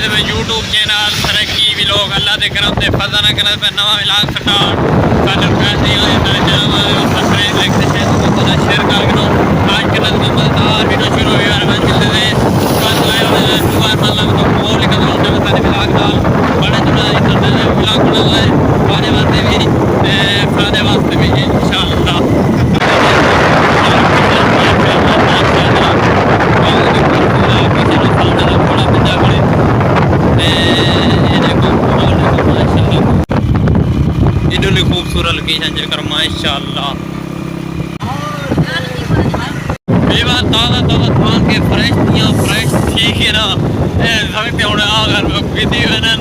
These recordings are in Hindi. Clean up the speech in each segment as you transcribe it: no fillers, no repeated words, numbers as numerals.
पे यूट्यूब चैनल तरक्की व्लॉग अल्लाह के करम से फजा ना करे पे नवा व्लॉग स्टार्ट सारे पैसे आए सारे चैनल सब्सक्राइब लाइक शेयर कर करो आज के दिन में मजेदार वीडियो शुरू हो यार मैं चलते थे कल आया दुआ मतलब तो बोल के तो सारे व्लॉग डाल बड़े जुड़ा इंटरनेट व्लॉग बना है फायदे वास्ते भी इंशाल्लाह खूबसूरत लोकेशन जेकर माशाअल्लाह बेवा ताज़ा ताज़ा थान के फ्रेश दियां फ्रेश ठीक है ना सभी पे होने अगर किसी वनन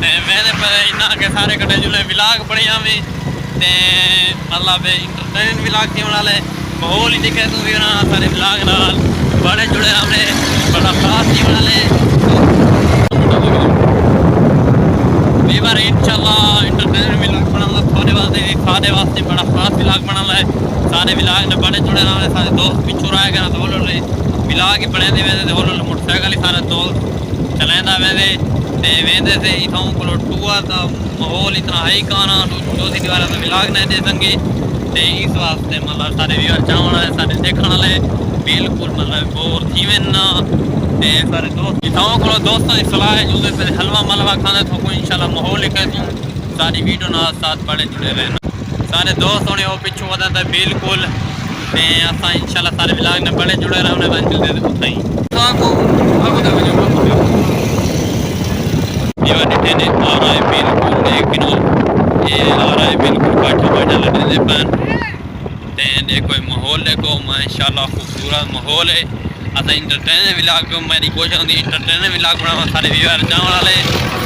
मैंने पर इन्ना के सारे कटे जुले व्लॉग बढ़िया में ते मतलब इंटरटेनमेंट व्लॉग थी वाले माहौल ही दिखे तो भी ना सारे व्लॉग नाल बड़े जुड़े हमने बड़ा खास थी वाले बेवा इंशाल्लाह इंटरटेनमेंट व्लॉग बनाना सारे वास्ते बड़ा खास व्लॉग बना है सारे व्लॉग ने बड़े जुड़े ना सारे दोस्त पिछू रहे गए तो बोलो व्लॉग ही बने थे बोलो मोटरसाइकिल ही सारे दोस्त चलांदा वेंदे थे इथों को टूआ था माहौल इतना हाई काना चौथी दीवार तो व्लॉग ने दे संगे ते इस वास्ते मतलब सारे व्यूअर चाहण वाले सारे देखने वाले बिल्कुल मतलब बोर थी वेना ते सारे दोस्त इथों को दोस्तों की सलाह है जो पे हलवा मलवा खाने तो कोई इंशाल्लाह माहौल ही कहूँ सारी वीडियो ना साथ बड़े जुड़े रहना सारे दोस्त होने वो पिछू वदा था बिल्कुल ते असा इंशाल्लाह सारे व्लॉग ने बड़े जुड़े रहने बन मिलते थे उतना ही ये डिटे ने आ रहा है बिल्कुल लेकिन ये आ रहा है बिल्कुल बैठा लड़ने दे पन ते देखो माहौल देखो माशाल्लाह खूबसूरत माहौल है असा इंटरटेनमेंट व्लॉग मेरी कोशिश होती इंटरटेनमेंट व्लॉग बनावा सारे व्यूअर जाने वाले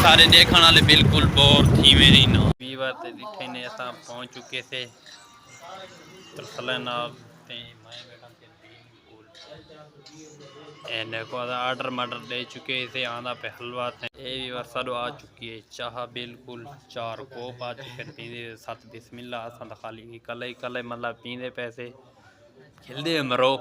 सारे देखने वाले बिल्कुल बोर थी मेरी ना व्यूअर ते डिठे ने असा पहुंच चुके थे तरसलना ते मैं बेटा के बिल्कुल ए देखो ऑर्डर मर्डर दे चुके थे आंदा पे हलवा थे ये व्यूअर सारो आ चुकी है चाह बिल्कुल 4 कोप आ चुके पींदे सत बिस्मिल्लाह असा तो खाली कल मतलब पींदे पैसे खिलदे मरो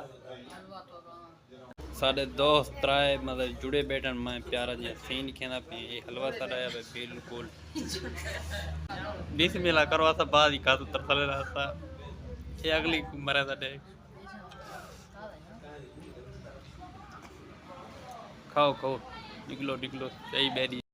साढ़े दोस्त त्राए मतलब जुड़े बैठन मैं प्यारा जी सीन खेना पे ये हलवा सारा है बिल्कुल बिस्मिल्लाह करवा सा बाद ही का तो तरसले रहता ये अगली मरे सा खाओ निकलो सही बैरी